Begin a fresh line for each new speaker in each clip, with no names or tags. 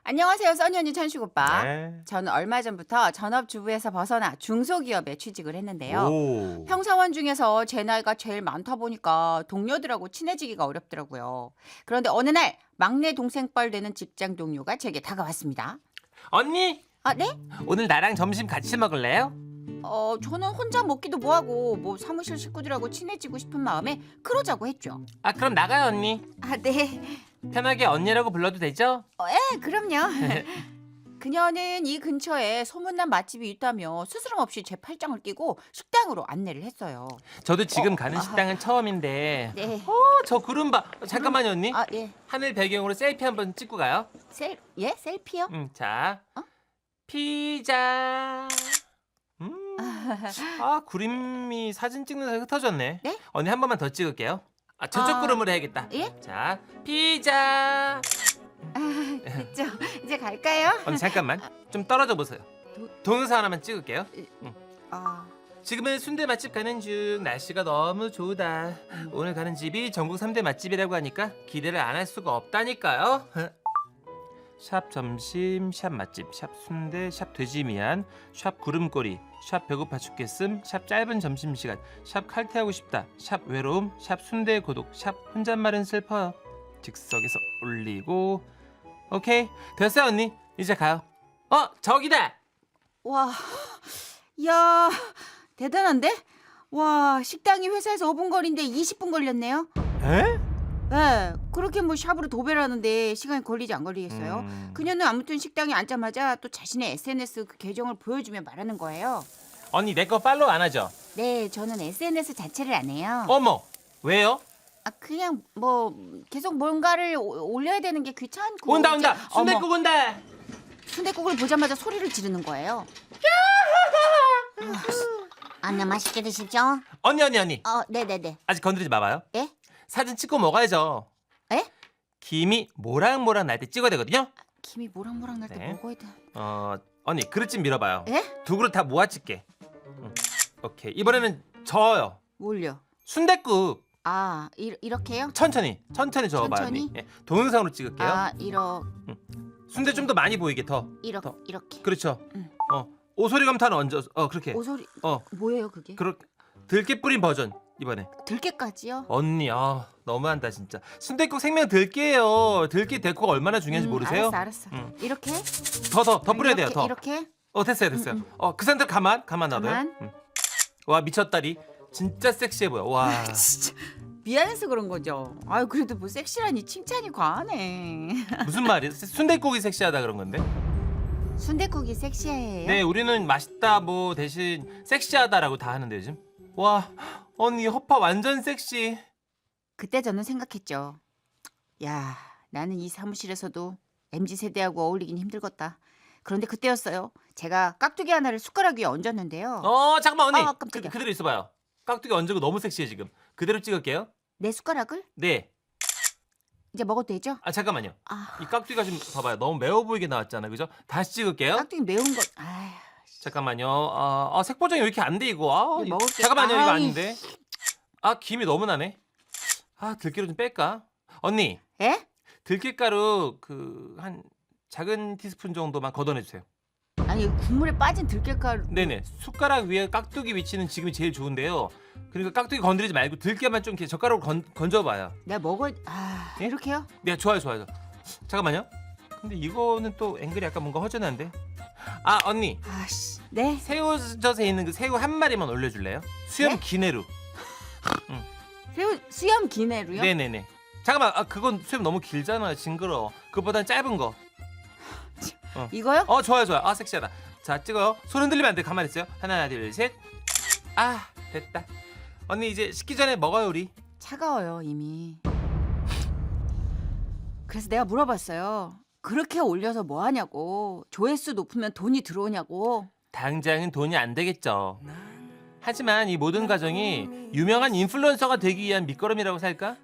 안녕하세요, 써니 언니 천식 오빠.
네.
저는 얼마 전부터 전업주부에서 벗어나 중소기업에 취직을 했는데요.
오.
평사원 중에서 제 나이가 제일 많다 보니까 동료들하고 친해지기가 어렵더라고요. 그런데 어느 날 막내 동생뻘 되는 직장 동료가 제게 다가왔습니다.
언니,
아, 네?
오늘 나랑 점심 같이 먹을래요?
저는 혼자 먹기도 뭐하고 뭐 사무실 식구들하고 친해지고 싶은 마음에 그러자고 했죠.
아, 그럼 나가요, 언니.
아, 네.
편하게 언니라고 불러도 되죠?
네, 그럼요. 그녀는 이 근처에 소문난 맛집이 있다며 스스럼 없이 제 팔짱을 끼고 식당으로 안내를 했어요.
저도 지금 가는 식당은 처음인데.
네.
저 구름 봐. 잠깐만요, 언니.
아, 예.
하늘 배경으로 셀피 한번 찍고 가요.
셀피요?
자.
어?
피자. 구름이 사진 찍는 사이 흩어졌네.
네?
언니 한 번만 더 찍을게요. 저쪽 구름으로 해야겠다.
예?
자, 피자.
됐죠. 이제 갈까요?
언니 잠깐만. 좀 떨어져 보세요. 동영상 하나만 찍을게요.
아,
지금은 순대 맛집 가는 중. 날씨가 너무 좋다. 오늘 가는 집이 전국 3대 맛집이라고 하니까 기대를 안 할 수가 없다니까요. 샵 점심, 샵 맛집, 샵 순대, 샵 돼지미안, 샵 구름꼬리, 샵 배고파 죽겠음, 샵 짧은 점심시간, 샵 칼퇴하고 싶다, 샵 외로움, 샵 순대 고독, 샵 혼잣말은 슬퍼요. 즉석에서 올리고. 오케이, 됐어요 언니. 이제 가요. 저기다.
와, 야, 대단한데? 와, 식당이 회사에서 5분 거리인데 20분 걸렸네요.
에?
네, 그렇게 뭐 샵으로 도배라는데 시간이 걸리지 안 걸리겠어요? 그녀는 아무튼 식당에 앉자마자 또 자신의 SNS 그 계정을 보여주며 말하는 거예요.
언니 내 거 팔로우 안 하죠?
네, 저는 SNS 자체를 안 해요.
어머, 왜요?
그냥 뭐 계속 뭔가를 올려야 되는 게 귀찮고.
온다 온다.
어머,
순댓국 온다.
순댓국을 보자마자 소리를 지르는 거예요.
안나 맛있게 드시죠?
언니.
네네네.
아직 건드리지 마봐요.
예?
사진 찍고 먹어야죠.
에?
김이 모락모락 날 때 찍어야 되거든요.
김이 모락모락 날 때
네.
먹어야 돼.
언니 그릇 좀 밀어봐요.
예?
두 그릇 다 모아 찍게. 오케이. 이번에는 저어요.
뭘요?
순댓국
이렇게요?
천천히 저어봐요.
천천히?
언니. 예, 동영상으로 찍을게요. 순대 좀 더 많이 보이게 더.
이렇게.
그렇죠.
응.
오소리 감탄 얹어. 그렇게.
오소리.
어.
뭐예요 그게?
들깨 뿌린 버전 이번에.
들깨까지요?
언니 너무한다 진짜. 순댓국 생명 들깨예요. 들깨 데코가 얼마나 중요한지 모르세요?
알았어. 이렇게?
더 뿌려야 돼요. 더.
이렇게?
됐어요. 그 상태 가만 놔둬요.
가만.
와 미쳤다리. 진짜 섹시해 보여. 와.
진짜 미안해서 그런 거죠. 아유 그래도 뭐 섹시라니 칭찬이 과하네.
무슨 말이야? 순댓국이 섹시하다 그런 건데?
순댓국이 섹시해요?
네, 우리는 맛있다 뭐 대신 섹시하다라고 다 하는데 요즘. 와, 언니 허파 완전 섹시.
그때 저는 생각했죠. 야, 나는 이 사무실에서도 MZ 세대하고 어울리긴 힘들겠다. 그런데 그때였어요. 제가 깍두기 하나를 숟가락 위에 얹었는데요.
잠깐만 언니.
깜짝이야.
그대로 있어봐요. 깍두기 얹은 거 너무 섹시해 지금. 그대로 찍을게요.
내 숟가락을
네.
이제 먹어도 되죠?
잠깐만요.
아,
이 깍두기가 좀 봐봐요. 너무 매워 보이게 나왔잖아, 그죠? 다시 찍을게요.
깍두기 매운 거. 아휴,
잠깐만요. 색보정이 왜 이렇게 안 돼 이거?
이거 먹을게.
잠깐만요, 이거
아이.
아닌데. 김이 너무 나네. 들깨로 좀 뺄까? 언니,
에?
들깨가루 한 작은 티스푼 정도만 걷어내주세요.
아니 국물에 빠진 들깨가루.
네네. 숟가락 위에 깍두기 위치는 지금이 제일 좋은데요. 그러니까 깍두기 건드리지 말고 들깨만 좀 이렇게 젓가락으로 건져봐요.
내가 먹어.
예?
이렇게요?
네, 좋아요. 잠깐만요. 근데 이거는 또 앵글이 약간 뭔가 허전한데. 언니.
아씨. 네.
새우젓에 있는 그 새우 한 마리만 올려줄래요? 수염
네?
기내로.
수염 기내로요?
네네네. 잠깐만, 그건 수염 너무 길잖아. 징그러워. 그보단 짧은 거.
이거요?
좋아요. 섹시하다. 자, 찍어요. 손 흔들리면 안 돼. 가만히 있어요. 하나, 둘, 셋. 됐다. 언니 이제 식기 전에 먹어요 우리.
차가워요 이미. 그래서 내가 물어봤어요. 그렇게 올려서 뭐 하냐고. 조회수 높으면 돈이 들어오냐고.
당장은 돈이 안 되겠죠. 하지만 이 모든 과정이 유명한 인플루언서가 되기 위한 밑거름이라고 살까?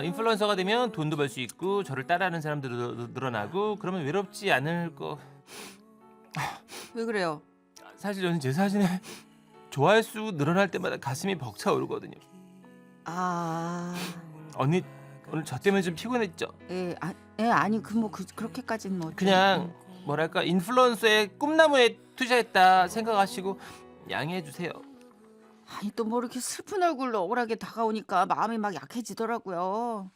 인플루언서가 되면 돈도 벌 수 있고 저를 따라하는 사람들도 늘어나고 그러면 외롭지 않을 거.
왜 그래요?
사실 저는 제 사진에 조회수 늘어날 때마다 가슴이 벅차오르거든요.
아,
언니 오늘 저 때문에 좀 피곤했죠.
아니 그렇게까지는 뭐
그냥 뭐랄까 인플루언서의 꿈나무에 투자했다 생각하시고 양해해 주세요.
아니 또 뭐 이렇게 슬픈 얼굴로 억울하게 다가오니까 마음이 막 약해지더라고요.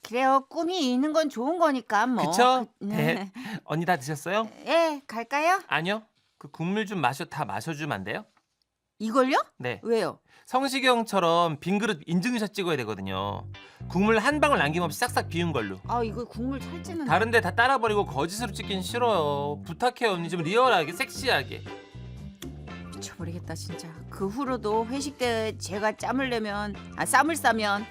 그래요. 꿈이 있는 건 좋은 거니까 뭐.
그쵸?
네.
네. 언니 다 드셨어요?
예, 갈까요?
아니요. 그 국물 좀 다 마셔주면 안 돼요?
이걸요?
네.
왜요?
성시경처럼 빈 그릇 인증샷 찍어야 되거든요. 국물 한 방울 남김없이 싹싹 비운 걸로.
아 이거 국물 살찌는.
다른데 다 따라버리고 거짓으로 찍긴 싫어요. 부탁해요 언니 좀 리얼하게 섹시하게.
미쳐버리겠다 진짜. 그 후로도 회식 때 제가 쌈을 싸면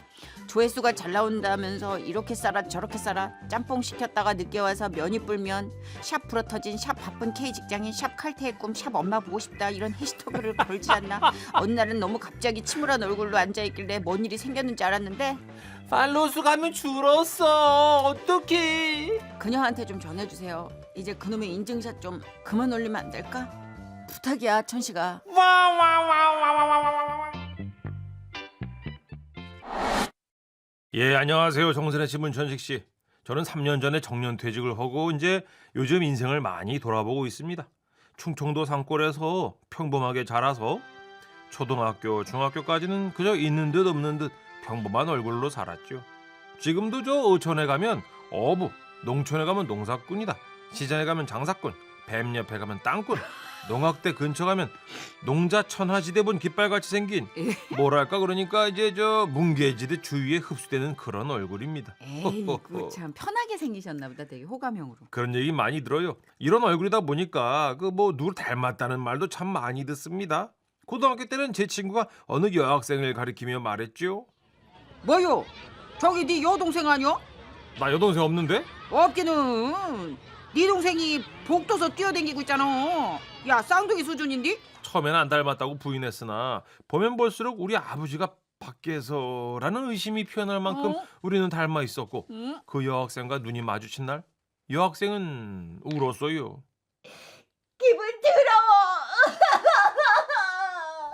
조회수가 잘 나온다면서 이렇게 싸라 저렇게 싸라 짬뽕 시켰다가 늦게 와서 면이 불면 샵 불어터진 샵 바쁜 K 직장인 샵 칼퇴의 꿈 샵 엄마 보고 싶다 이런 해시태그를 걸지 않나. 어느 날은 너무 갑자기 침울한 얼굴로 앉아있길래 뭔 일이 생겼는지 알았는데
팔로우 수가 줄었어. 어떡해.
그녀한테 좀 전해주세요. 이제 그놈의 인증샷 좀 그만 올리면 안 될까? 부탁이야 천식아.
예, 안녕하세요. 정선의 신문 천식 씨. 저는 3년 전에 정년퇴직을 하고 이제 요즘 인생을 많이 돌아보고 있습니다. 충청도 산골에서 평범하게 자라서 초등학교, 중학교까지는 그저 있는 듯 없는 듯 평범한 얼굴로 살았죠. 지금도 저 어촌에 가면 어부, 농촌에 가면 농사꾼이다. 시장에 가면 장사꾼, 뱀 옆에 가면 땅꾼, 농악대 근처 가면 농자 천하지대 본 깃발같이 생긴 뭐랄까 그러니까 이제 저 뭉개지듯 주위에 흡수되는 그런 얼굴입니다.
에이 참 편하게 생기셨나 보다. 되게 호감형으로.
그런 얘기 많이 들어요. 이런 얼굴이다 보니까 그 뭐 누구 닮았다는 말도 참 많이 듣습니다. 고등학교 때는 제 친구가 어느 여학생을 가리키며 말했죠.
뭐요? 저기 네 여동생 아니야?
나 여동생 없는데?
없기는. 네 동생이 복도서 뛰어댕기고 있잖아. 야 쌍둥이 수준인데?
처음에는 안 닮았다고 부인했으나 보면 볼수록 우리 아버지가 밖에서라는 의심이 피어날 만큼 우리는 닮아 있었고
응?
그 여학생과 눈이 마주친 날 여학생은 울었어요.
기분 더러워.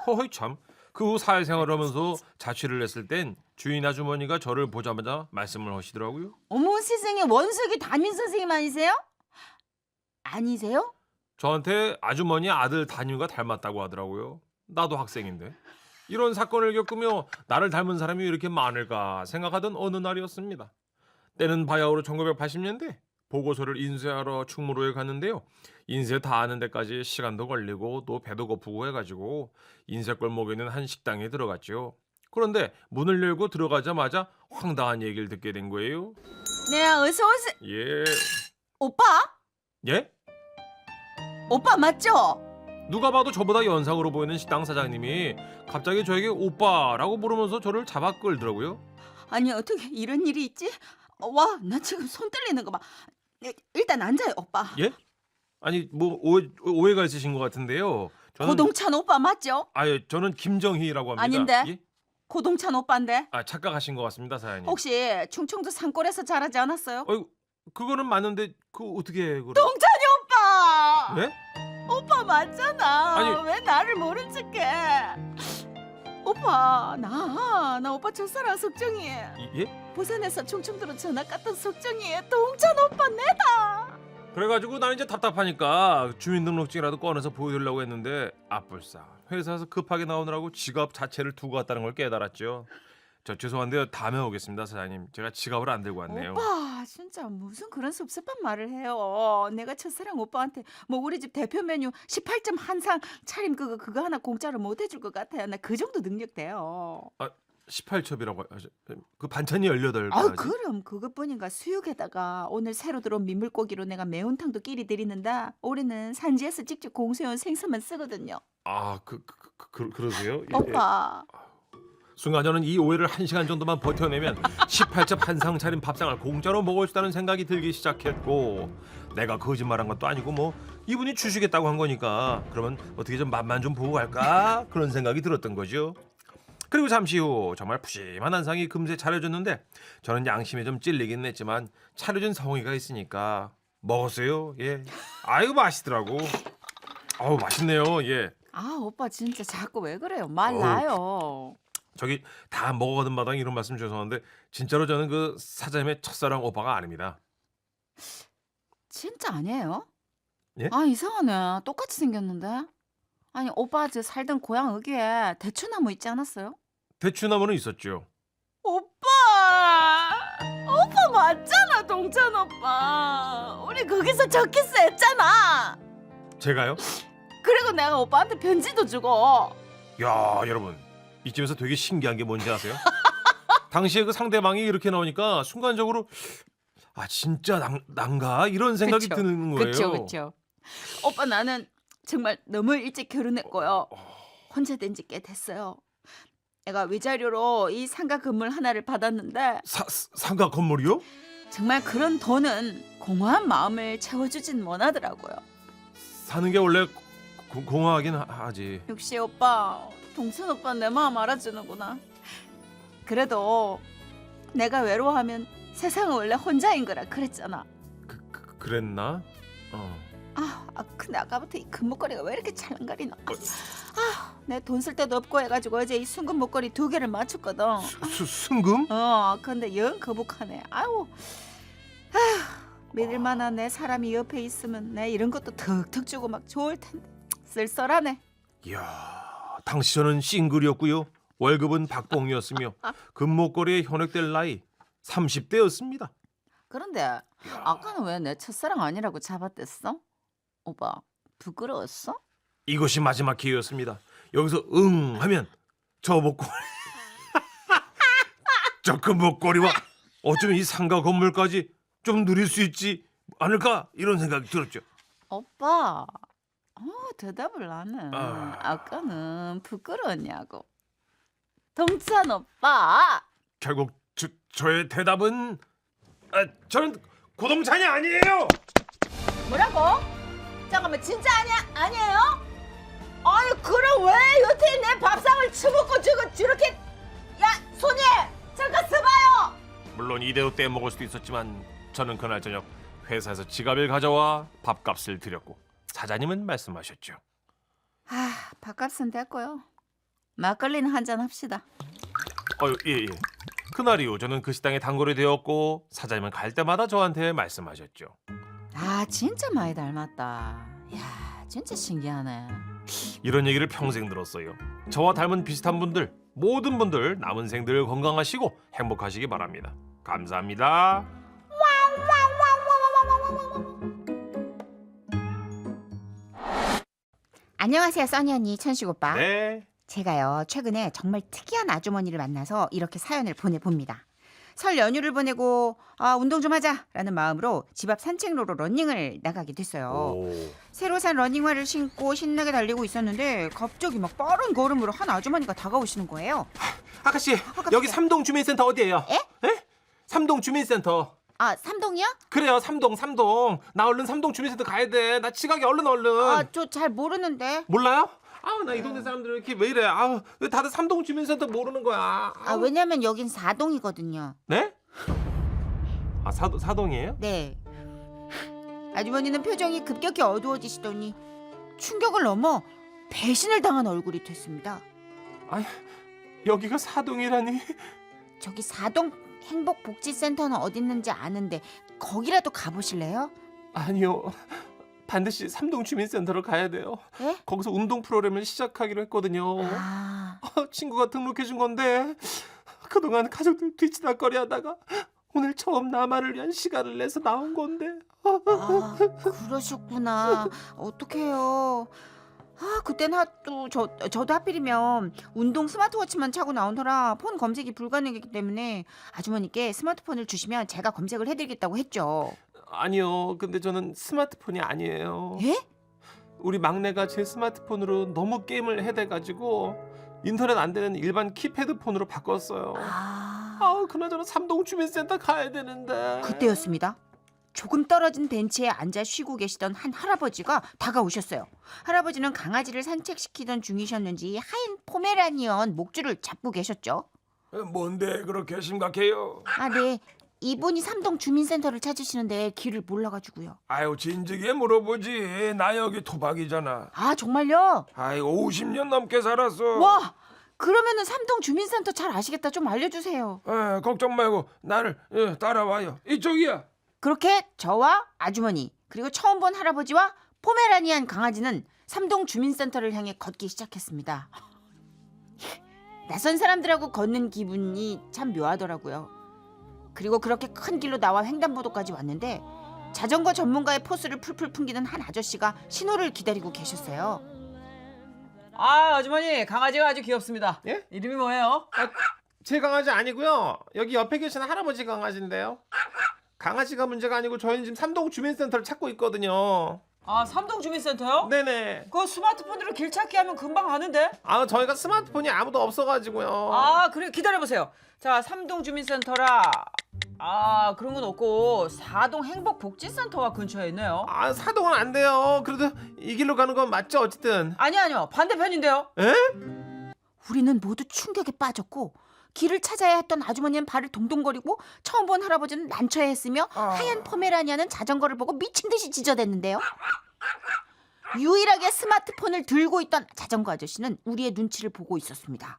허허이 참. 그 후 사회생활을 하면서 자취를 했을 땐 주인 아주머니가 저를 보자마자 말씀을 하시더라고요.
어머 세상에 원석이 담임 선생님 아니세요? 아니세요?
저한테 아주머니 아들 담임과 닮았다고 하더라고요. 나도 학생인데. 이런 사건을 겪으며 나를 닮은 사람이 이렇게 많을까 생각하던 어느 날이었습니다. 때는 바야흐로 1980년대 보고서를 인쇄하러 충무로에 갔는데요. 인쇄 다 하는 데까지 시간도 걸리고 또 배도 고프고 해가지고 인쇄골목에 있는 한 식당에 들어갔죠. 그런데 문을 열고 들어가자마자 황당한 얘기를 듣게 된 거예요.
네 어서 오세요.
예.
오빠?
예?
오빠 맞죠?
누가 봐도 저보다 연상으로 보이는 식당 사장님이 갑자기 저에게 오빠라고 부르면서 저를 잡아 끌더라고요.
아니 어떻게 이런 일이 있지? 와 나 지금 손 떨리는 거 봐. 일단 앉아요 오빠.
예? 아니 뭐 오해가 있으신 것 같은데요. 저는
고동찬 오빠 맞죠?
저는 김정희라고 합니다.
아닌데?
예?
고동찬 오빠인데
착각하신 것 같습니다, 사장님.
혹시 충청도 산골에서 자라지 않았어요?
어이구, 그거는 맞는데 그 어떻게 그래?
동찬이 오빠!
네?
오빠 맞잖아.
아니.
왜 나를 모른 척해? 오빠 나 오빠 첫사랑 석정이.
예?
부산에서 충청도로 전학 갔던 석정이 동찬 오빠 내다.
그래가지고 나는 이제 답답하니까 주민등록증이라도 꺼내서 보여주려고 했는데 아뿔싸 회사에서 급하게 나오느라고 지갑 자체를 두고 갔다는 걸 깨달았죠. 저 죄송한데요. 다음에 오겠습니다, 사장님. 제가 지갑을 안 들고 왔네요.
오빠 진짜 무슨 그런 섭섭한 말을 해요. 내가 첫사랑 오빠한테 뭐 우리 집 대표 메뉴 18점 한상 차림 그거 하나 공짜로 못 해줄 것 같아요. 나 그 정도 능력 돼요.
18첩이라고 하죠. 그 반찬이 18가지.
아 그럼 그것뿐인가. 수육에다가 오늘 새로 들어온 민물고기로 내가 매운탕도 끼리 드리는데 올해는 산지에서 직접 공수해온 생선만 쓰거든요.
그러세요? 예,
오빠
순간 저는 이 오해를 1시간 정도만 버텨내면 18첩 한상 차린 밥상을 공짜로 먹을 수 있다는 생각이 들기 시작했고 내가 거짓말한 것도 아니고 뭐 이분이 주시겠다고 한 거니까 그러면 어떻게 좀 맛만 좀 보고 갈까 그런 생각이 들었던 거죠. 그리고 잠시 후 정말 푸짐한 한상이 금세 차려졌는데 저는 양심에 좀 찔리긴 했지만 차려진 성의가 있으니까 먹었어요. 예. 아이고 맛있더라고. 아우 맛있네요. 예.
오빠 진짜 자꾸 왜 그래요? 말 나요.
저기 다 먹어가는 마당에 이런 말씀 죄송한데 진짜로 저는 그 사장님의 첫사랑 오빠가 아닙니다.
진짜 아니에요?
예?
아 이상하네. 똑같이 생겼는데. 아니 오빠 저 살던 고향 여기에 대추나무 있지 않았어요?
대추나무는 있었죠.
오빠! 오빠 맞잖아 동찬 오빠. 우리 거기서 첫 키스 했잖아.
제가요?
그리고 내가 오빠한테 편지도 주고.
야 여러분 이쯤에서 되게 신기한 게 뭔지 아세요? 당시에 그 상대방이 이렇게 나오니까 순간적으로 아 진짜 난가 이런 생각이
그쵸.
드는 거예요.
그쵸. 오빠 나는 정말 너무 일찍 결혼했고요. 혼자 된 지 꽤 됐어요. 내가 위자료로 이 상가 건물 하나를 받았는데
상가 건물이요?
정말 그런 돈은 공허한 마음을 채워주진 못하더라고요.
사는 게 원래 공허하긴 하지.
역시 오빠, 동선 오빠 내 마음 알아주는구나. 그래도 내가 외로워하면 세상은 원래 혼자인 거라 그랬잖아.
그랬나?
근데 아까부터 이 금목걸이가 왜 이렇게 찰랑거리나? 내 돈 쓸 데도 없고 해가지고 어제 이 순금 목걸이 2개를 맞췄거든.
순금?
근데 영 거북하네. 아유, 믿을 만한 내 사람이 옆에 있으면 내 이런 것도 턱턱 주고 막 좋을 텐데 쓸쓸하네.
이야, 당시 저는 싱글이었고요. 월급은 박봉이었으며 금목걸이에 현혹될 나이 30대였습니다.
그런데 아까는 왜 내 첫사랑 아니라고 잡아댔어? 오빠 부끄러웠어?
이것이 마지막 기회였습니다. 여기서 응 하면 저 목걸이 저 금목걸이와 어쩌면 이 상가 건물까지 좀 누릴 수 있지 않을까 이런 생각이 들었죠.
오빠 대답을 안 해.
아.
아까는 부끄러웠냐고. 동찬 오빠.
결국 저의 대답은 저는 고동찬이 아니에요.
뭐라고? 잠깐만 진짜 아니에요? 아니 그럼 왜 여태 내 밥상을 처먹고 저렇게 야 손님 잠깐 서봐요.
물론 이대로 떼먹을 수도 있었지만 저는 그날 저녁 회사에서 지갑을 가져와 밥값을 드렸고 사장님은 말씀하셨죠.
밥값은 됐고요. 막걸리는 한잔 합시다.
예. 그날이요 저는 그 식당에 단골이 되었고 사장님은 갈 때마다 저한테 말씀하셨죠.
진짜 많이 닮았다. 야 진짜 신기하네.
이런 얘기를 평생 들었어요. 저와 닮은 비슷한 분들 모든 분들 남은 생들 건강하시고 행복하시기 바랍니다. 감사합니다.
안녕하세요, 써니 언니, 천식 오빠.
네.
제가요 최근에 정말 특이한 아주머니를 만나서 이렇게 사연을 보내봅니다. 설 연휴를 보내고 운동 좀 하자라는 마음으로 집 앞 산책로로 러닝을 나가게 됐어요.
오.
새로 산 러닝화를 신고 신나게 달리고 있었는데 갑자기 막 빠른 걸음으로 한 아주머니가 다가오시는 거예요.
아가씨
깜짝이야.
여기 삼동 주민센터 어디예요? 에? 삼동 주민센터.
삼동이요?
그래요 삼동. 나 얼른 삼동 주민센터 가야 돼. 나 지각이 얼른.
저 잘 모르는데.
몰라요? 나 이 동네 사람들 이렇게 왜 이래? 왜 다들 삼동 주민센터 모르는 거야?
왜냐면 여긴 4동이거든요.
네? 사동이에요?
네. 아주머니는 표정이 급격히 어두워지시더니 충격을 넘어 배신을 당한 얼굴이 됐습니다.
여기가 사동이라니?
저기 4동 행복복지센터는 어디 있는지 아는데 거기라도 가보실래요?
아니요. 반드시 삼동 주민센터로 가야 돼요.
예?
거기서 운동 프로그램을 시작하기로 했거든요. 친구가 등록해준 건데 그동안 가족들 뒤치다거리 하다가 오늘 처음 나만을 위한 시간을 내서 나온 건데.
그러셨구나. 어떡해요. 그땐 저도 하필이면 운동 스마트워치만 차고 나오느라 폰 검색이 불가능했기 때문에 아주머니께 스마트폰을 주시면 제가 검색을 해드리겠다고 했죠.
아니요. 근데 저는 스마트폰이 아니에요.
예?
우리 막내가 제 스마트폰으로 너무 게임을 해대가지고 인터넷 안 되는 일반 키패드 폰으로 바꿨어요. 그나저나 삼동 주민센터 가야 되는데.
그때였습니다. 조금 떨어진 벤치에 앉아 쉬고 계시던 한 할아버지가 다가오셨어요. 할아버지는 강아지를 산책시키던 중이셨는지 하얀 포메라니언 목줄을 잡고 계셨죠.
뭔데 그렇게 심각해요?
네. 이분이 삼동 주민센터를 찾으시는데 길을 몰라가지고요.
아유 진즉에 물어보지. 나 여기 토박이잖아.
정말요?
아이고 50년 넘게 살았어.
와, 그러면은 삼동 주민센터 잘 아시겠다. 좀 알려주세요.
걱정 말고 나를 따라와요. 이쪽이야.
그렇게 저와 아주머니 그리고 처음 본 할아버지와 포메라니안 강아지는 삼동 주민센터를 향해 걷기 시작했습니다. 낯선 사람들하고 걷는 기분이 참 묘하더라고요. 그리고 그렇게 큰 길로 나와 횡단보도까지 왔는데 자전거 전문가의 포스를 풀풀 풍기는 한 아저씨가 신호를 기다리고 계셨어요.
아, 아주머니 강아지가 아주 귀엽습니다.
예?
이름이 뭐예요?
제 강아지 아니고요. 여기 옆에 계시는 할아버지 강아지인데요. 강아지가 문제가 아니고 저희는 지금 삼동 주민센터를 찾고 있거든요.
아, 삼동 주민센터요?
네네.
그거 스마트폰으로 길 찾기 하면 금방 가는데?
저희가 스마트폰이 아무도 없어가지고요.
아, 그래 기다려보세요. 자, 삼동 주민센터라. 아, 그런 건 없고 사동 행복복지센터가 근처에 있네요.
사동은 안 돼요. 그래도 이 길로 가는 건 맞죠 어쨌든.
아니요, 반대편인데요.
에?
우리는 모두 충격에 빠졌고 길을 찾아야 했던 아주머니는 발을 동동거리고 처음 본 할아버지는 난처해했으며 하얀 포메라니아는 자전거를 보고 미친 듯이 짖어댔는데요. 유일하게 스마트폰을 들고 있던 자전거 아저씨는 우리의 눈치를 보고 있었습니다.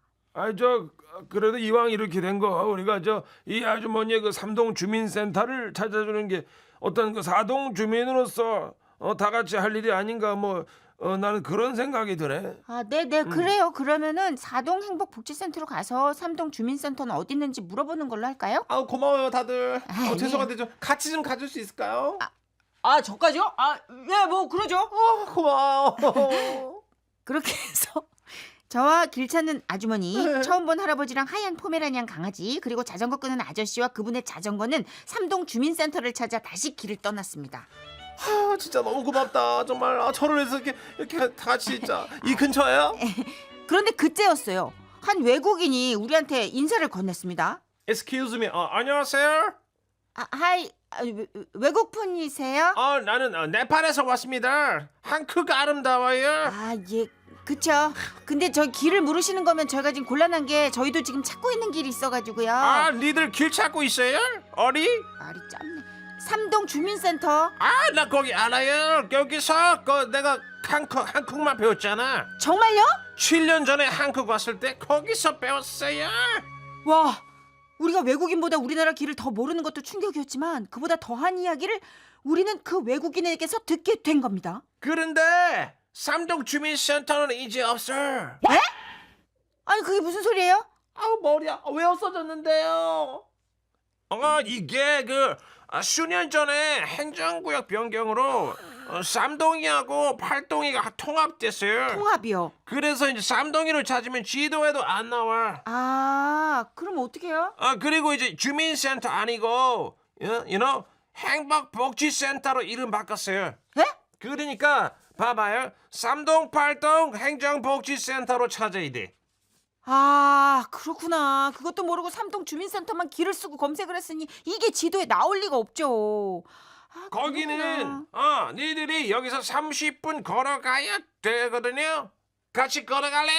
그래도 이왕 이렇게 된 거 우리가 이 아주머니의 그 삼동 주민센터를 찾아주는 게 어떤 그 사동 주민으로서 다 같이 할 일이 아닌가 나는 그런 생각이 드네.
네네 그래요. 그러면은 사동 행복복지센터로 가서 삼동 주민센터는 어디 있는지 물어보는 걸로 할까요?
고마워요 다들.
네.
죄송한데 좀 같이 좀 가줄 수 있을까요?
아, 저까지요? 아, 예, 뭐 그러죠.
고마워.
그렇게 해서 저와 길 찾는 아주머니, 처음 본 할아버지랑 하얀 포메라니안 강아지, 그리고 자전거 끄는 아저씨와 그분의 자전거는 삼동 주민센터를 찾아 다시 길을 떠났습니다.
진짜 너무 고맙다. 정말 저를 위해서 이렇게 다 같이 진짜 이 근처에요?
그런데 그때였어요. 한 외국인이 우리한테 인사를 건넸습니다.
Excuse me. 안녕하세요.
하이, 외국분이세요?
나는 네팔에서 왔습니다. 한크가 아름다워요.
예, 그쵸. 근데 저 길을 물으시는 거면 저희가 지금 곤란한 게 저희도 지금 찾고 있는 길이 있어가지고요.
니들 길 찾고 있어요? 어디?
말이 짧네. 삼동 주민센터.
나 거기 알아요. 여기서 내가 한국말 배웠잖아.
정말요?
7년 전에 한국 왔을 때 거기서 배웠어요.
와, 우리가 외국인보다 우리나라 길을 더 모르는 것도 충격이었지만 그보다 더한 이야기를 우리는 그 외국인에게서 듣게 된 겁니다.
그런데 삼동 주민센터는 이제 없어.
아니 그게 무슨 소리예요?
머리야. 왜 없어졌는데요? 이게 수년 전에 행정구역 변경으로 삼동이하고 팔동이가 통합됐어요.
통합이요.
그래서 이제 삼동이를 찾으면 지도에도 안 나와.
그럼 어떡해요?
그리고 이제 주민센터 아니고 행복복지센터로 이름 바꿨어요.
에?
그러니까 봐봐요. 삼동 팔동 행정복지센터로 찾아야 돼.
그렇구나. 그것도 모르고 삼동 주민센터만 길을 쓰고 검색을 했으니 이게 지도에 나올 리가 없죠.
거기는
그렇구나.
니들이 여기서 30분 걸어가야 되거든요. 같이 걸어갈래?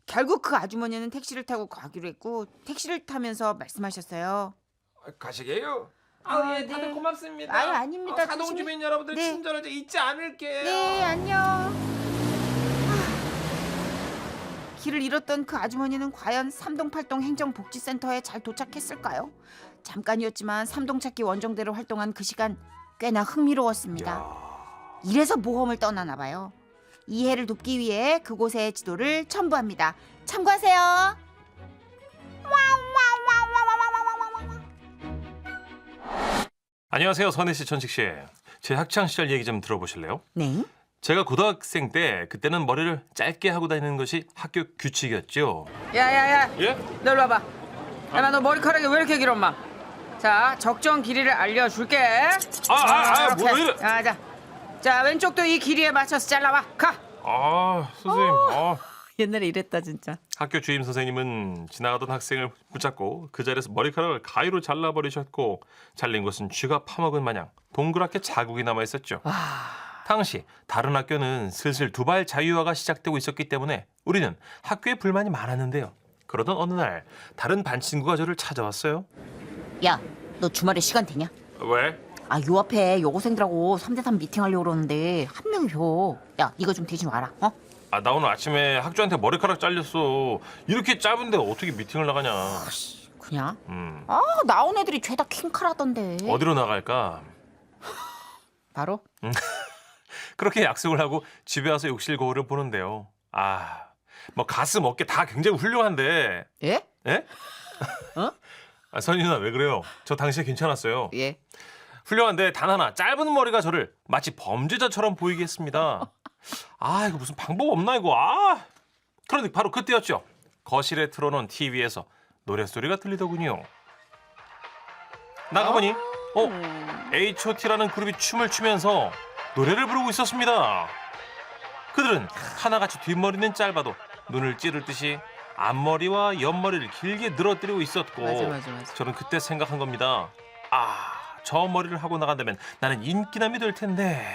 결국 그 아주머니는 택시를 타고 가기로 했고 택시를 타면서 말씀하셨어요.
가시게요.
예, 다들
네.
고맙습니다.
아닙니다.
사동
조심히-
주민 여러분들
네.
친절하게 잊지 않을게요.
네, 안녕. 길을 잃었던 그 아주머니는 과연 삼동팔동 행정복지센터에 잘 도착했을까요? 잠깐이었지만 삼동찾기 원정대로 활동한 그 시간 꽤나 흥미로웠습니다. 이래서 모험을 떠나나 봐요. 이해를 돕기 위해 그곳의 지도를 첨부합니다. 참고하세요.
안녕하세요, 선혜 씨, 천식 씨. 제 학창 시절 얘기 좀 들어보실래요?
네.
제가 고등학생 때 그때는 머리를 짧게 하고 다니는 것이 학교 규칙이었죠.
야야야,
예?
너 일로 와봐. 야마, 너 머리카락이 왜 이렇게 길어, 엄마? 자, 적정 길이를 알려줄게.
뭐
이렇게.
이래?
자, 왼쪽도 이 길이에 맞춰서 잘라봐. 가.
선생님.
옛날에 이랬다 진짜.
학교 주임 선생님은 지나가던 학생을 붙잡고 그 자리에서 머리카락을 가위로 잘라버리셨고 잘린 것은 쥐가 파먹은 마냥 동그랗게 자국이 남아있었죠. 당시 다른 학교는 슬슬 두발 자유화가 시작되고 있었기 때문에 우리는 학교에 불만이 많았는데요. 그러던 어느 날 다른 반 친구가 저를 찾아왔어요.
야, 너 주말에 시간 되냐?
왜?
요 앞에 여고생들하고 3대3 미팅하려고 그러는데 한 명이 줘. 야, 이거 좀 대신 와라.
아, 나 오늘 아침에 학주한테 머리카락 잘렸어. 이렇게 짧은데 어떻게 미팅을 나가냐.
그냥?
음,
나온 애들이 죄다 킹카라던데.
어디로 나갈까?
바로?
그렇게 약속을 하고 집에 와서 욕실 거울을 보는데요. 아, 뭐 가슴, 어깨 다 굉장히 훌륭한데.
예?
예? 아, 선희 누나 왜 그래요? 저 당시에 괜찮았어요.
예.
훌륭한데 단 하나, 짧은 머리가 저를 마치 범죄자처럼 보이게 했습니다. 아, 이거 무슨 방법 없나 이거. 아. 그런데 바로 그때였죠. 거실에 틀어놓은 TV에서 노랫소리가 들리더군요. 나가보니 H.O.T라는 그룹이 춤을 추면서 노래를 부르고 있었습니다. 그들은 하나같이 뒷머리는 짧아도 눈을 찌를 듯이 앞머리와 옆머리를 길게 늘어뜨리고 있었고,
맞아.
저는 그때 생각한 겁니다. 아, 저 머리를 하고 나간다면 나는 인기남이 될 텐데.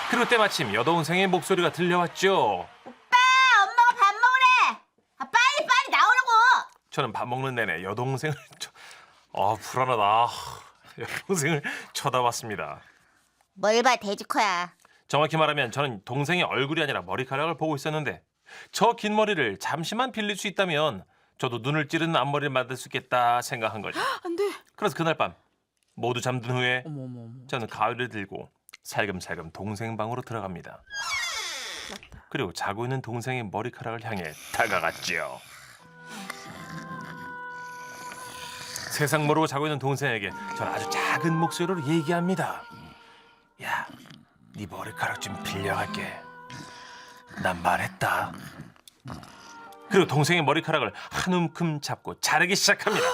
그리고 때마침 여동생의 목소리가 들려왔죠.
엄마가 밥 먹으래. 빨리 나오라고.
저는 밥 먹는 내내 여동생을 불안하다. 여동생을 쳐다봤습니다.
뭘 봐, 돼지코야.
정확히 말하면 저는 동생의 얼굴이 아니라 머리카락을 보고 있었는데, 저 긴 머리를 잠시만 빌릴 수 있다면 저도 눈을 찌르는 앞머리를 만들 수 있겠다 생각한 거죠.
안 돼.
그래서 그날 밤 모두 잠든 후에
어머.
저는 가위를 들고 살금살금 동생 방으로 들어갑니다. 그리고 자고 있는 동생의 머리카락을 향해 다가갔지요. 세상 모르고 자고 있는 동생에게 저는 아주 작은 목소리로 얘기합니다. 야, 네 머리카락 좀 빌려갈게. 난 말했다. 그리고 동생의 머리카락을 한 움큼 잡고 자르기 시작합니다.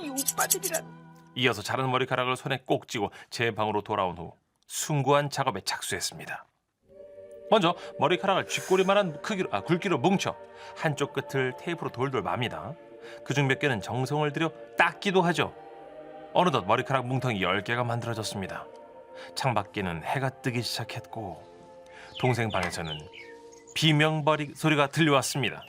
이 오빠들이란.
이어서 자른 머리카락을 손에 꼭 쥐고 제 방으로 돌아온 후 숭고한 작업에 착수했습니다. 먼저 머리카락을 쥐꼬리만한 굵기로 뭉쳐 한쪽 끝을 테이프로 돌돌 맙니다. 그중 몇 개는 정성을 들여 닦기도 하죠. 어느덧 머리카락 뭉텅이 10개가 만들어졌습니다. 창밖에는 해가 뜨기 시작했고 동생 방에서는 비명벌이 소리가 들려왔습니다.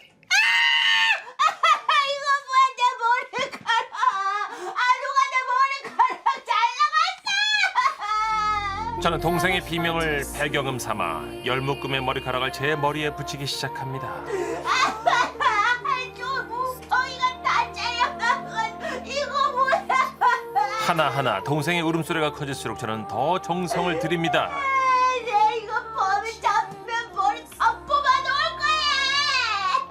저는 동생의 비명을 배경음 삼아 열묶음의 머리카락을 제 머리에 붙이기 시작합니다. 하나하나 동생의 울음소리가 커질수록 저는 더 정성을 들입니다.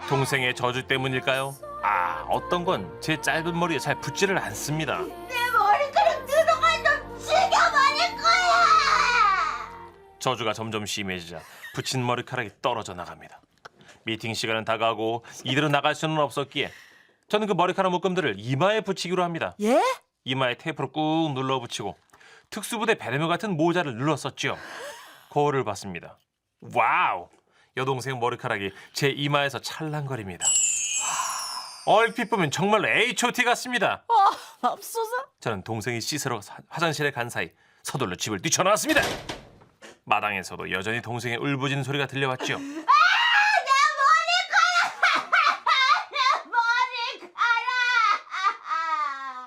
동생의 저주 때문일까요? 아, 어떤 건 제 짧은 머리에 잘 붙지를 않습니다. 저주가 점점 심해지자 붙인 머리카락이 떨어져 나갑니다. 미팅 시간은 다가오고 이대로 나갈 수는 없었기에 저는 그 머리카락 묶음들을 이마에 붙이기로 합니다.
예?
이마에 테이프로 꾹 눌러 붙이고 특수부대 배려면 같은 모자를 눌렀었죠. 거울을 봤습니다. 와우! 여동생 머리카락이 제 이마에서 찰랑거립니다. 얼핏 보면 정말로 H.O.T 같습니다.
맙소사.
저는 동생이 씻으러 화장실에 간 사이 서둘러 집을 뛰쳐나왔습니다. 마당에서도 여전히 동생의 울부짖는 소리가 들려왔죠.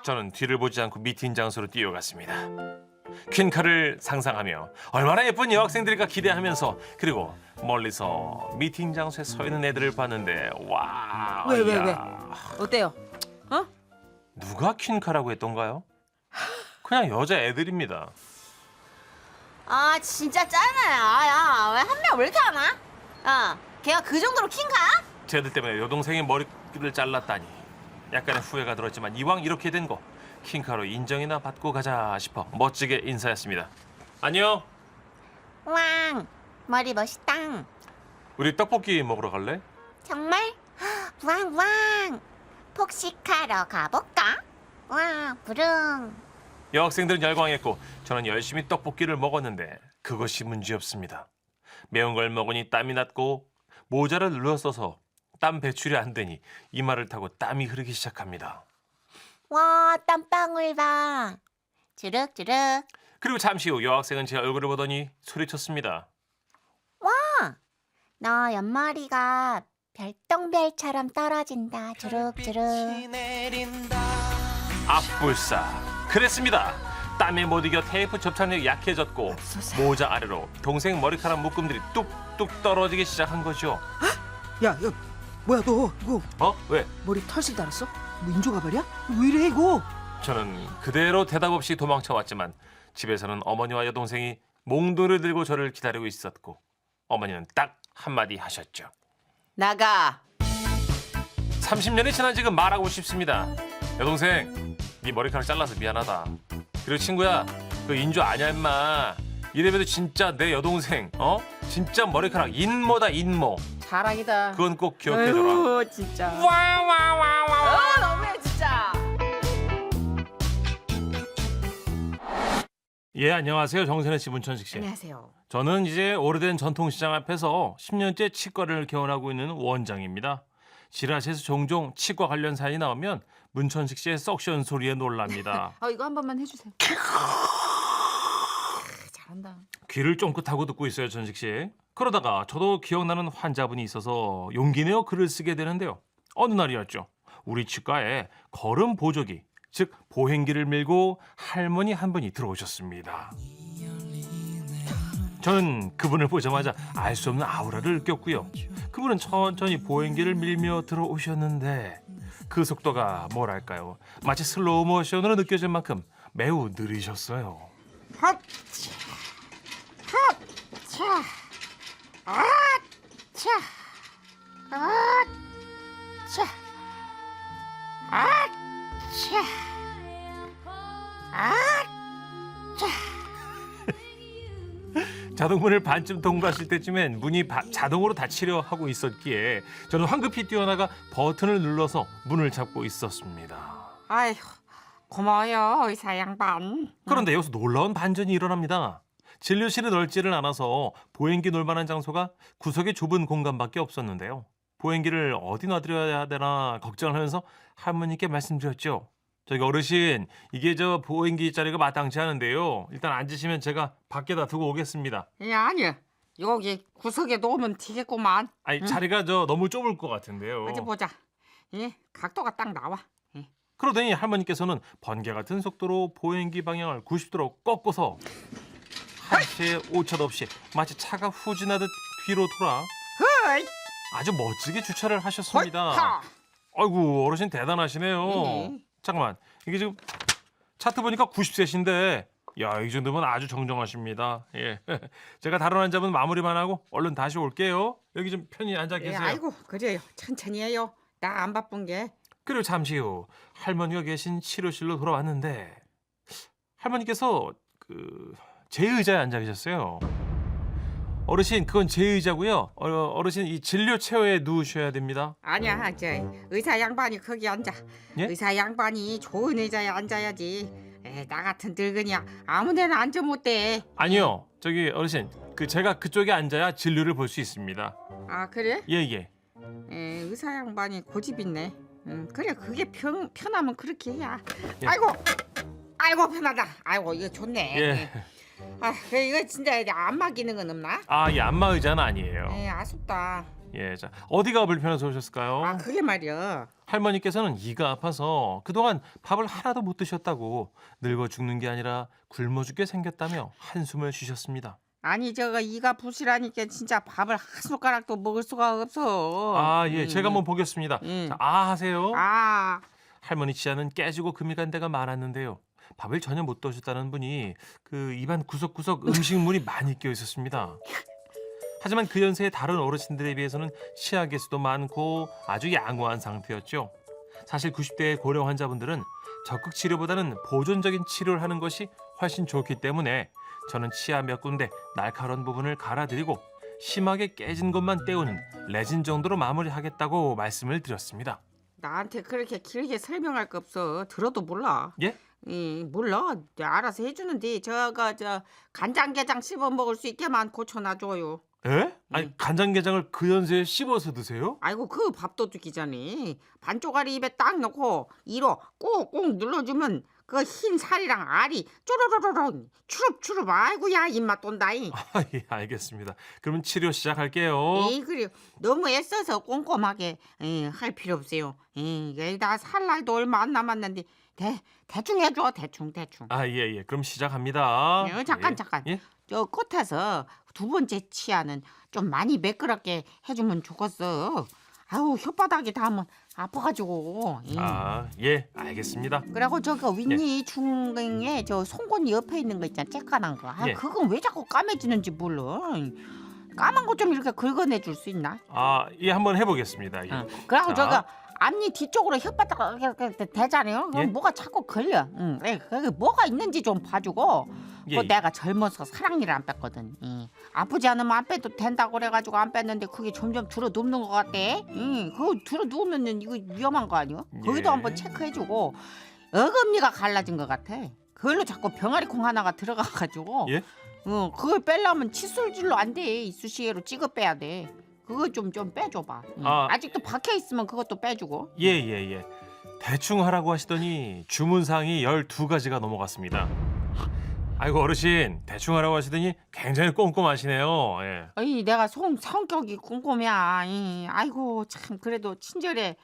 저는 뒤를 보지 않고 미팅 장소로 뛰어갔습니다. 퀸카를 상상하며 얼마나 예쁜 여학생들일까 기대하면서, 그리고 멀리서 미팅 장소에 서 있는 애들을 봤는데 와.
왜? 어때요?
누가 퀸카라고 했던가요? 그냥 여자 애들입니다.
아 진짜 짠해. 야, 왜 한 명 왜 이렇게 하나? 걔가 그 정도로 킹카야?
쟤들 때문에 여동생의 머리를 잘랐다니 약간의 후회가 들었지만 이왕 이렇게 된 거 킹카로 인정이나 받고 가자 싶어 멋지게 인사했습니다. 안녕.
왕, 머리 멋있다.
우리 떡볶이 먹으러 갈래?
정말? 왕, 폭식하러 가볼까? 와, 부릉.
여학생들은 열광했고 저는 열심히 떡볶이를 먹었는데 그것이 문제였습니다. 매운 걸 먹으니 땀이 났고 모자를 눌러써서 땀 배출이 안 되니 이마를 타고 땀이 흐르기 시작합니다.
와, 땀방울 봐. 주룩주룩.
그리고 잠시 후 여학생은 제 얼굴을 보더니 소리쳤습니다.
너 옆머리가 별똥별처럼 떨어진다. 주룩주룩.
앞불싸. 그랬습니다. 땀에 못 이겨 테이프 접착력이 약해졌고 모자 아래로 동생 머리카락 묶음들이 뚝뚝 떨어지기 시작한 거죠.
야, 뭐야 너 이거
어? 왜?
머리 털실 달았어? 뭐 인조 가발이야? 왜 이래 이거?
저는 그대로 대답 없이 도망쳐 왔지만 집에서는 어머니와 여동생이 몽둥이를 들고 저를 기다리고 있었고 어머니는 딱 한마디 하셨죠.
나가.
30년이 지난 지금 말하고 싶습니다. 여동생, 네 머리카락 잘라서 미안하다. 그리고 친구야, 그 인조 아니야 임마. 이래봬도 진짜 내 여동생, 진짜 머리카락 인모다 인모.
자랑이다.
그건 꼭 기억해줘라.
아유, 진짜. 너무해 진짜.
예, 안녕하세요. 정선혜 씨, 문천식 씨.
안녕하세요.
저는 이제 오래된 전통시장 앞에서 10년째 치과를 개원하고 있는 원장입니다. 지라시에서 종종 치과 관련 사연이 나오면 문천식 씨의 석션 소리에 놀랍니다.
이거 한 번만 해주세요. 잘한다.
귀를 쫑긋하고 듣고 있어요, 천식 씨. 그러다가 저도 기억나는 환자분이 있어서 용기 내어 글을 쓰게 되는데요. 어느 날이었죠. 우리 치과에 걸음 보조기, 즉 보행기를 밀고 할머니 한 분이 들어오셨습니다. 저는 그분을 보자마자 알 수 없는 아우라를 느꼈고요. 그분은 천천히 보행기를 밀며 들어오셨는데 그 속도가 뭐랄까요? 마치 슬로우 모션으로 느껴질 만큼 매우 느리셨어요. 자동문을 반쯤 통과하실 때쯤엔 문이 자동으로 닫히려 하고 있었기에 저는 황급히 뛰어나가 버튼을 눌러서 문을 잡고 있었습니다.
아휴, 고마워요 의사 양반.
그런데 여기서 놀라운 반전이 일어납니다. 진료실이 넓지를 않아서 보행기 놀만한 장소가 구석의 좁은 공간밖에 없었는데요. 보행기를 어디 놔드려야 되나 걱정을 하면서 할머니께 말씀드렸죠. 저기 어르신, 이게 저 보행기 자리가 마땅치 않은데요. 일단 앉으시면 제가 밖에다 두고 오겠습니다.
아니야, 여기 구석에 놓으면 되겠구만.
아니, 자리가 저 너무 좁을 것 같은데요.
어디 보자. 예, 각도가 딱 나와.
그러더니 할머니께서는 번개 같은 속도로 보행기 방향을 90도로 꺾어서 한치의 오차도 없이 마치 차가 후진하듯 뒤로 돌아
허이,
아주 멋지게 주차를 하셨습니다.
하.
아이고, 어르신 대단하시네요. 잠깐만, 이게 지금 차트 보니까 90세신데 야, 이 정도면 아주 정정하십니다. 예, 제가 다른 환자분 마무리만 하고 얼른 다시 올게요. 여기 좀 편히 앉아
예,
계세요.
아이고 그래요. 천천히 해요. 나 안 바쁜 게.
그리고 잠시 후 할머니가 계신 치료실로 돌아왔는데 할머니께서 제 의자에 앉아 계셨어요. 어르신, 그건 제 의자고요. 어르신 이 진료 체어에 누우셔야 됩니다.
아니야, 저 의사 양반이 거기 앉아.
예?
의사 양반이 좋은 의자에 앉아야지. 나 같은 늙은이야 아무데나 앉아 못 돼.
아니요, 저기 어르신, 제가 그쪽에 앉아야 진료를 볼 수 있습니다.
아 그래?
예.
의사 양반이 고집 있네. 그래, 그게 편하면 그렇게 해야.
예.
아이고 편하다. 아이고 이거 좋네.
예.
아, 그래, 이거 진짜 안 막히는 건 없나?
이 안마 의자는 아니에요.
아쉽다.
예, 자, 어디가 불편해서 오셨을까요?
아, 그게 말이야.
할머니께서는 이가 아파서 그동안 밥을 하나도 못 드셨다고 늙어 죽는 게 아니라 굶어 죽게 생겼다며 한숨을 쉬셨습니다.
아니 저거 이가 부실하니까 진짜 밥을 한 숟가락도 먹을 수가 없어.
예, 제가 한번 보겠습니다. 자, 하세요. 할머니 치아는 깨지고 금이 간 데가 많았는데요. 밥을 전혀 못 드셨다는 분이 입안 구석구석 음식물이 많이 끼어 있었습니다. 하지만 그 연세의 다른 어르신들에 비해서는 치아 개수도 많고 아주 양호한 상태였죠. 사실 90대의 고령 환자분들은 적극 치료보다는 보존적인 치료를 하는 것이 훨씬 좋기 때문에 저는 치아 몇 군데 날카로운 부분을 갈아드리고 심하게 깨진 것만 떼우는 레진 정도로 마무리하겠다고 말씀을 드렸습니다.
나한테 그렇게 길게 설명할 거 없어. 들어도 몰라.
예?
몰라. 알아서 해주는데 저거 간장게장 씹어 먹을 수 있게만 고쳐놔줘요.
에? 아니, 간장게장을 그 연세에 씹어서 드세요?
아이고 그 밥도둑이잖니. 반쪽알이 입에 딱 넣고 이로 꾹꾹 눌러주면 그 흰 살이랑 알이 쪼르르르르 추릅추릅. 아이고야 입맛 돈다이.
예, 알겠습니다. 그러면 치료 시작할게요.
그래 너무 애써서 꼼꼼하게 할 필요 없어요. 여기다 살 날도 얼마 안 남았는데 대충 해줘 대충.
아, 예. 그럼 시작합니다.
잠깐.
예?
저 끝에서 두 번째 치아는 좀 많이 매끄럽게 해주면 좋겠어. 아우 혓바닥이 닿으면 아파가지고.
아, 예, 알겠습니다.
그리고 저거 윗니 중에 저 송곳니 옆에 있는 거 있잖아 쬐깐한 거.
예.
그건 왜 자꾸 까매지는지 몰라. 까만 거 좀 이렇게 긁어내 줄 수 있나?
아, 예, 한번 해보겠습니다. 예.
그리고
자.
저거 앞니 뒤쪽으로 혓바닥 이렇게 대잖아요. 그럼
예?
뭐가 자꾸 걸려. 그게 뭐가 있는지 좀 봐주고.
예,
그
예.
내가 젊어서 사랑니를 안 뺐거든. 아프지 않으면 안 빼도 된다고 그래가지고 안 뺐는데 그게 점점 들어 눕는 것 같대. 그거 들어 누우면 이거 위험한 거 아니야? 거기도
예.
한번 체크해주고. 어금니가 갈라진 것 같아. 그걸로 자꾸 병아리 콩 하나가 들어가가지고.
예?
그걸 빼려면 칫솔질로 안 돼. 이쑤시개로 찍어 빼야 돼. 그거 좀 빼줘봐. 아직도 박혀 있으면 그것도 빼주고.
예. 대충 하라고 하시더니 주문사항이 12가지가 넘어갔습니다. 아이고 어르신, 대충 하라고 하시더니 굉장히 꼼꼼하시네요. 예.
아이 내가 성격이 꼼꼼이야. 아이고 참 그래도 친절해.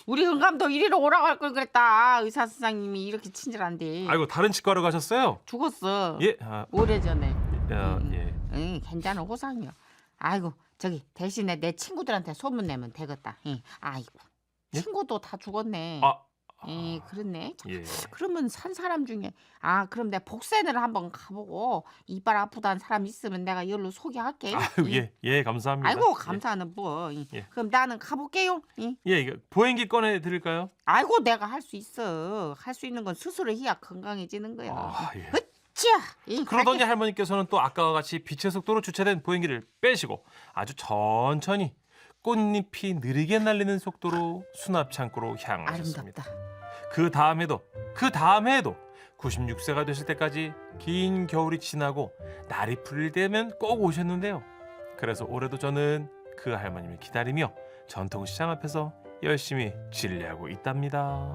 우리 은감도 이리로 오라고 할 걸 그랬다. 의사 선생님이 이렇게 친절한데.
아이고 다른 치과로 가셨어요?
죽었어.
예.
오래전에.
예.
괜찮은 호상이야. 아이고 저기 대신에 내 친구들한테 소문 내면 되겠다. 아이고
예?
친구도 다 죽었네.
아.
그렇네. 참,
예.
그러면 산 사람 중에 그럼 내가 복센을 한번 가보고 이빨 아프다는 사람 있으면 내가 열로 소개할게.
아유, 예, 감사합니다.
아이고 감사는 뭐.
예.
그럼 나는 가볼게요.
예, 이거 보행기 꺼내 드릴까요?
아이고 내가 할 수 있어. 할 수 있는 건 스스로 해야 건강해지는 거야.
예.
자,
그러더니 할머니께서는 또 아까와 같이 빛의 속도로 주차된 보행기를 빼시고 아주 천천히 꽃잎이 느리게 날리는 속도로 수납 창고로 향하셨습니다.
아름답다.
그 다음 해에도 96세가 되실 때까지 긴 겨울이 지나고 날이 풀릴 때면 꼭 오셨는데요. 그래서 올해도 저는 그 할머님을 기다리며 전통시장 앞에서 열심히 진례하고 있답니다.